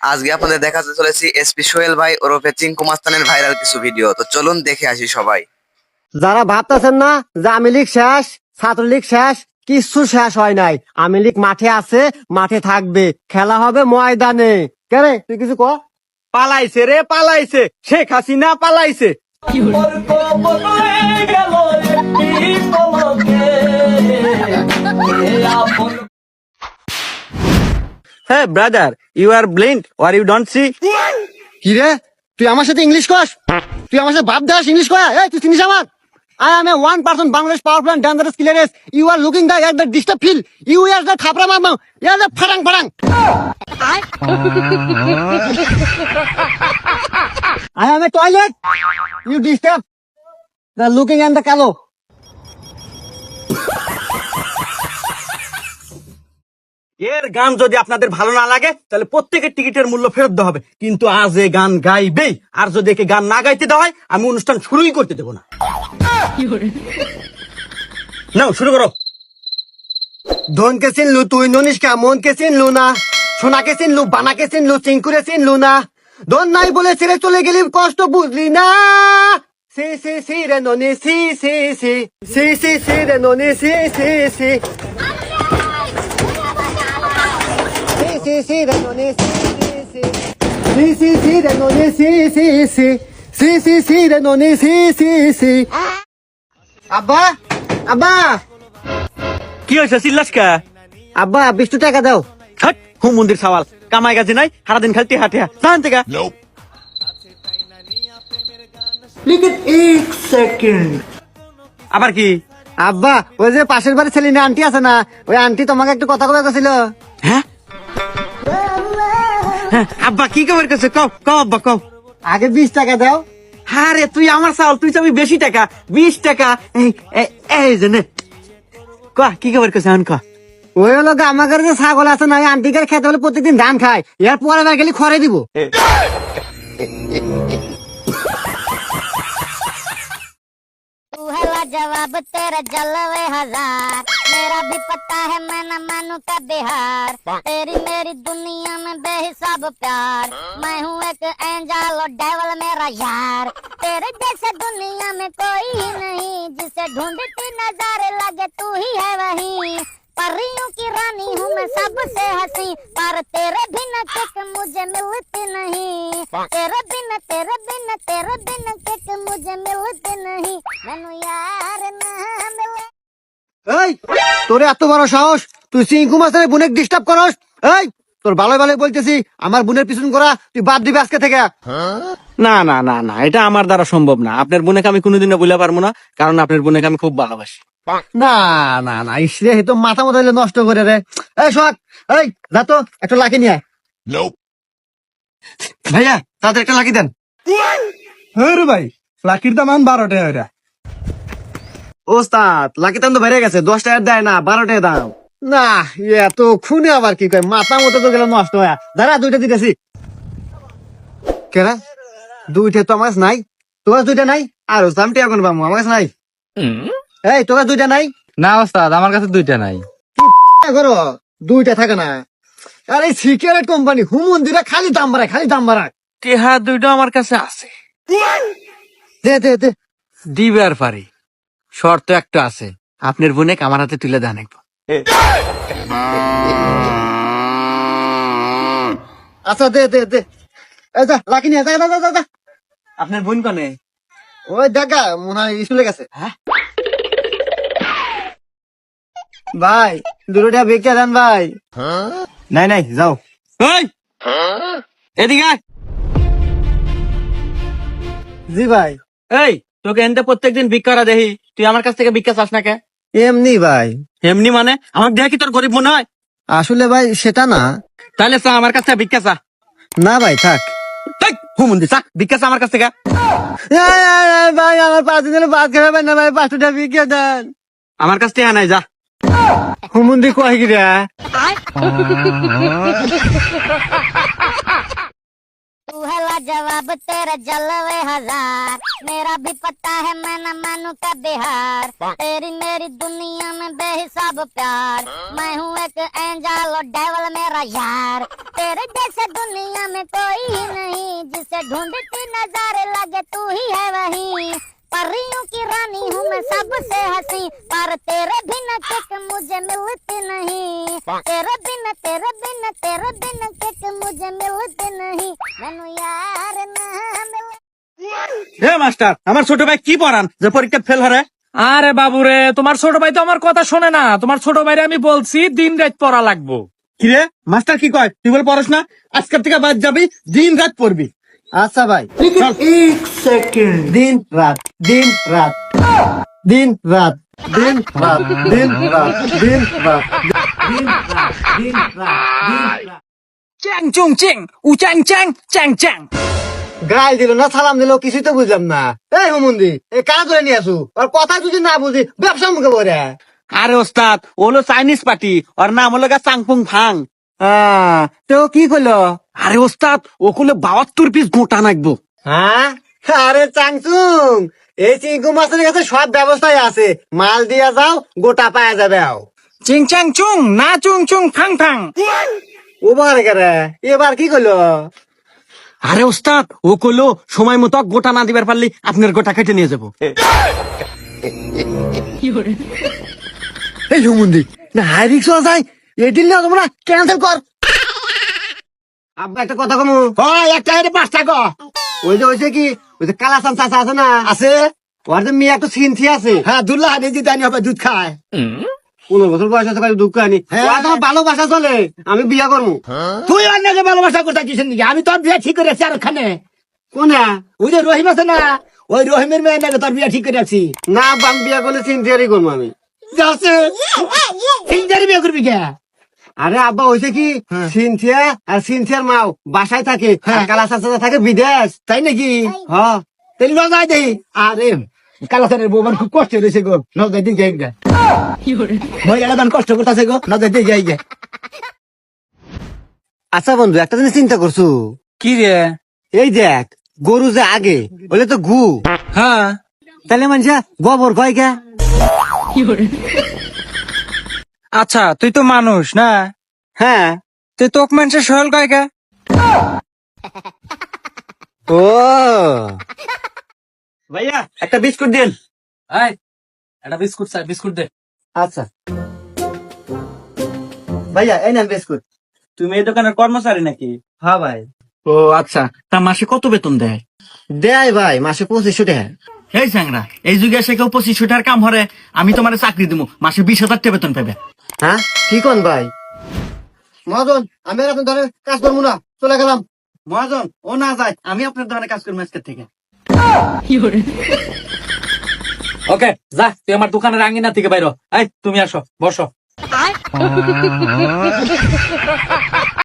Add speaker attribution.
Speaker 1: আজকে আপনাদের দেখাতে চলেছি এসপি সোহেল ভাই ওরফে চিঙ্কু মাস্তানের ভাইরাল কিছু ভিডিও। তো চলুন দেখে আসি সবাই।
Speaker 2: যারা ভাবতেছেন না যে আওয়ামী লীগ শেষ, ছাত্রলীগ শেষ, কিচ্ছু শেষ হয় নাই। আওয়ামী লীগ মাঠে আছে, মাঠে থাকবে, খেলা হবে ময়দানে। কে রে, তুই কিছু ক।
Speaker 3: পালাইছে রে পালাইছে, শেখ হাসিনা পালাইছে। হ্যাঁ brother, you are blind or you don't see?
Speaker 2: কি রে, তুই আমার সাথে ইংলিশ কস? তুই আমার সাথে ভাব দাস ইংলিশ কয়া? এই তুই চিনিস আমার? I am a one person Bangladesh power plant dangerous clearance. You are looking the at the disturb field. You are the thapra mama. You are the farang farang. I am a toilet. You disturb. The looking and the kalo.
Speaker 3: এর গান যদি আপনাদের ভালো না লাগে তাহলে প্রত্যেকের টিকিটের মূল্য ফেরত দেওয়া হবে, কিন্তু আজ এই গান গাইবেই। আর যদি একে গান না গাইতে দেওয়া হয় আমি অনুষ্ঠান শুরুই করতে দেবো না। নাও শুরু করো।
Speaker 2: ধন কে চিনলু তুই ননিষ্কা, মন কে চিনলু না, সোনা কে চিনলু, বানা কে চিনলু, চিঙ্কুরে চিনলু না। ধন নাই বলে ছেড়ে চলে গেলি, কষ্ট বুঝলি না। সি সি সি রে ননি সি সি সি সি সি সি রে ননি সি সি সি সি সি রে ননি সি সি সি সি সি রে ননি সি সি সি সি সি সি রে ননি সি সি সি। আব্বা, আব্বা,
Speaker 3: কি হয়েছে চিল্লাসকা?
Speaker 2: আব্বা 20 টাকা দাও।
Speaker 3: হট, হুম মন্দির সওয়াল কামাই গাছে নাই, সারাদিন খালি টেহা টেহা জান থেকে। আবার কি?
Speaker 2: আব্বা, ওই যে পাশের বাড়ির ছেলে আন্টি আছে না, ওই আন্টি তোমাকে একটু কথা কথা কছিল।
Speaker 3: হ্যাঁ হ্যাঁ, আব্বা কি খবর করছে? কও কও আব্বা কও।
Speaker 2: আগে 20 টাকা দাও।
Speaker 3: হ্যাঁ রে, তুই আমার চাল, তুই চাবি বেশি টাকা, 20 টাকা। এই যে নে, কয়া কি খবর করছে এখন কয়া।
Speaker 2: ওই হলো আমার ঘরে যে ছাগল আছে না, ওই আন্টিকে খেতে হলে প্রত্যেকদিন ধান খায়, এর পরে বার গেলে খড়ে দিব।
Speaker 4: तू है लाजवाब तेरे जलवे हजार, मेरा भी पता है मैं न मानू का बिहार। तेरी मेरी दुनिया में बेहिसाब प्यार, मैं हूँ एक एंजल और डेवल मेरा यार। तेरे जैसे दुनिया में कोई ही नहीं, जिसे ढूंढती नजर लगे तू ही है वही। परियों की रानी हूँ मैं सबसे हंसी, पर तेरे बिना किक मुझे मिलती नहीं। तेरे बिना किक मुझे मिलती नहीं। मैनू यार ना मिले।
Speaker 2: এই তোরে এত বড় সাহস, তুই চিঙ্কু মাস্টারের বোনের ডিস্টার্ব করস? এই তোর ভালো ভালো বলতেছি, আমার বোনের পিছন করা তুই বাদ দিবি আজকে থেকে।
Speaker 3: না না না না, এটা আমার দ্বারা সম্ভব না। আপনার বোনেকে আমি কোনোদিনও বলে পারবো না, কারণ আপনার বোনেকে আমি খুব ভালোবাসি।
Speaker 2: না না না, ইসরে তো মাথা মতো নষ্ট করে রে। এই শোক, এই যা তো একটা লাকি নিয়ে আয়। ভাইয়া তাদের একটা লাকি দেন।
Speaker 5: রে ভাই, লাকির দাম 12 টাকা।
Speaker 2: ওস্তাদ লাকি দাম তো বেড়ে গেছে, 10 টাকার দেয় না, 12 টাকা দাম। না এত খুনে আবার কি কয়, মাথা মতো তো গেল নষ্ট হয়ে। দাঁড়া, 2টা দিতেছি। কেনা 2টা তো আমার কাছে নাই, তোমার 2টা নাই? আর দামটি এখন পাবো, আমার কাছে নাই। এই তোমার 2টা নাই?
Speaker 5: না ওস্তাদ, আমার কাছে 2টা নাই।
Speaker 2: করো 2টা থাকে না। আরে সিগারেট কোম্পানি হুমন্দিরা খালি দাম বাড়ায়, খালি দাম বাড়ায়।
Speaker 3: টেহা দুইটা আমার কাছে আছে,
Speaker 2: দে দে দে।
Speaker 3: দিবার পারি, শর্ত একটা আছে, আপনার বোনেকে আমার হাতে তুলে দেন একবার।
Speaker 2: আচ্ছা দে দে দে। এই যা লাকি নিয়ে যা যা যা যা।
Speaker 3: আপনার বোন কনে?
Speaker 2: ওই দেখা মনে হয় স্কুলে গেছে।
Speaker 3: হ্যাঁ?
Speaker 2: ভাই 2টা ভিক্ষা দেন ভাই। নাই নাই যাও।
Speaker 3: এই, এদিকে আয়।
Speaker 2: জি ভাই।
Speaker 3: এই, তোকে এনতে প্রত্যেকদিন ভিক্ষা করা দেখি, তুই আমার কাছ থেকে ভিক্ষা চাস না কে?
Speaker 2: এমনি ভাই।
Speaker 3: এমনি মানে আমার দেখি তোর গরিব মনে হয়?
Speaker 2: আসলে ভাই সেটা না।
Speaker 3: তাহলে চা আমার কাছ থেকে ভিক্ষা চা।
Speaker 2: না ভাই থাক।
Speaker 3: হুমন্দি চা, ভিক্ষা চা আমার কাছ থেকে।
Speaker 2: ভাই আমার 5 দিনের ভাত খাবেন না ভাই, 5টা ভিক্ষা দেন।
Speaker 3: আমার কাছ থেকে নাই, যা।
Speaker 2: হুমন্দি কয় কি রে?
Speaker 4: तू है जवाब तेरे जलवे हजार मेरा भी पता है मैं न मानू का बिहार तेरी मेरी दुनिया में बेहिसाब प्यार मैं हूँ एक एंजल और डेवल मेरा यार तेरे जैसे दुनिया में कोई ही नहीं जिसे ढूंढती नजारे लगे तू ही है वही परियों की रानी हूँ मैं सबसे हंसी पर तेरे बिना किक मुझे मिलती नहीं तेरे बिना किक मुझे मिलती नहीं मैनू यार ना मिले
Speaker 3: হে মাস্টার আমার ছোট ভাই কি পড়ান যে পরীক্ষা ফেল হরে?
Speaker 6: আরে বাবুরে, তোমার ছোট ভাই তো আমার কথা শোনে না। তোমার ছোট ভাইরে আমি বলছি দিন রাত পড়া লাগবো।
Speaker 3: কিরে মাস্টার কি কয়, তুই বল পড়াস না, আজকের থেকে বাদ যাবি, দিন রাত পড়বি।
Speaker 2: আচ্ছা ভাই,
Speaker 3: চল।
Speaker 2: দিন রাত দিন রাত দিন রাত দিন রাত দিন রাত দিন রাত দিন রাত দিন রাত।
Speaker 6: চ্যাং চুং চিং উ চ্যাং চ্যাং চ্যাং চ্যাং।
Speaker 2: গাল দিল না সালাম দিল কিছুই তো বুঝলাম না। এই হুমন্দি এই কাজ ধরে নিয়ে আসু, আর কথা যদি না বুঝি ব্যবসা মুখে বলে।
Speaker 3: আরে ওস্তাদ ও হলো চাইনিজ পার্টি, ওর নাম হলো গা চাংপুং ফাং।
Speaker 2: তো কি করলো?
Speaker 3: আরে ওস্তাদ ও করলে 72 পিস গোটা নাকবো।
Speaker 2: হ্যাঁ, আরে চাংচুং, এই চিংকু মাছের কাছে সব ব্যবস্থাই আছে, মাল দিয়া যাও গোটা পাওয়া যাবে।
Speaker 6: চিং চ্যাং চুং না চুং চুং ফাং ফাং।
Speaker 2: ওবার কেরে এবার কি করলো?
Speaker 3: আরে ওস্তাদ ও করলো সময় মতো গোটা না দিবার পারলে আপনার গোটা কেটে নিয়ে যাবো।
Speaker 2: এই হুমন্দি না হাই রিক্স যায়, এই দিন না তোমরা ক্যান্সেল কর। আব্বা একটা কথা কমু,
Speaker 3: একটা হেরে 5 টাকা।
Speaker 2: ওই যে হয়েছে কি, ওই যে কালাসান চাচা আছে না,
Speaker 3: আছে
Speaker 2: ওর যে মেয়ে একটা সিনথি আছে,
Speaker 3: হ্যাঁ, দুল্লা হানি দিদানি হবে, দুধ খায়।
Speaker 2: 15 বছর বয়স আছে, দুঃখ আনি তোমার ভালোবাসা চলে, আমি বিয়া করবো।
Speaker 3: তুই অন্যকে ভালোবাসা করতে কিসের নাকি? আমি তোর বিয়ে ঠিক করে আছি আর ওখানে।
Speaker 2: কোনা?
Speaker 3: ওই যে রহিম আছে না, ওই রহিমের মেয়ে নাকি তোর বিয়ে ঠিক করে আছি।
Speaker 2: না আব্বা, আমি বিয়া করলে সিনথিয়ারই করবো আমি।
Speaker 3: সিনজারি বিয়ে করবি কে?
Speaker 2: আরে আব্বা হয়েছে কি, সিনথিয়া আর সিনথিয়ার মাও বাসায় থাকে, কালাসান চাচা থাকে বিদেশ।
Speaker 3: তাই নাকি?
Speaker 2: হ্যাঁ,
Speaker 3: তাই লজাই দেই। আরে কালাসানের বউ খুব কষ্ট রয়েছে গো, লজাই দিন যাই গা। মহিলাটা দান কষ্ট করতেছে গো, লজাই দিয়ে যাই গে।
Speaker 2: আচ্ছা বন্ধু, একটা জিনিস চিন্তা করছো?
Speaker 6: কি রে?
Speaker 2: এই দেখ, গরু যে আগে বলে তো গু,
Speaker 6: হ্যাঁ,
Speaker 2: তাহলে মানুষ গোবর কয় কে?
Speaker 6: আচ্ছা তুই তো মানুষ না,
Speaker 2: হ্যাঁ।
Speaker 6: তুই তোক মানুষের সরল কয়কা?
Speaker 2: ও
Speaker 3: ভাইয়া একটা বিস্কুট দিন।
Speaker 6: এই একটা বিস্কুট চাই, বিস্কুট দে।
Speaker 2: আচ্ছা ভাইয়া, এই নেন বিস্কুট।
Speaker 3: তুমি এই দোকানের কর্মচারী নাকি?
Speaker 2: হ্যাঁ ভাই।
Speaker 3: ও আচ্ছা, তা মাসে কত বেতন দেয়?
Speaker 2: দেয় ভাই মাসে 2500 টাকা।
Speaker 3: এই স্যাংরা, এই যুগে এসে কেউ 2500 টাকার কাম হরে? আমি তোমার চাকরি দিব, মাসে 20,000 টাকা বেতন পাবে।
Speaker 2: হ্যাঁ কি কোন ভাই? মহাজন, আমি আর আপনার ধরে কাজ করবো না, চলে গেলাম।
Speaker 3: মহাজন ও না যায়, আমি আপনার দোকানে কাজ করবো আজকের থেকে।
Speaker 6: ওকে যা, তুই আমার দোকানের আঙ্গিনা থেকে বাইরো। এই তুমি আসো, বসো।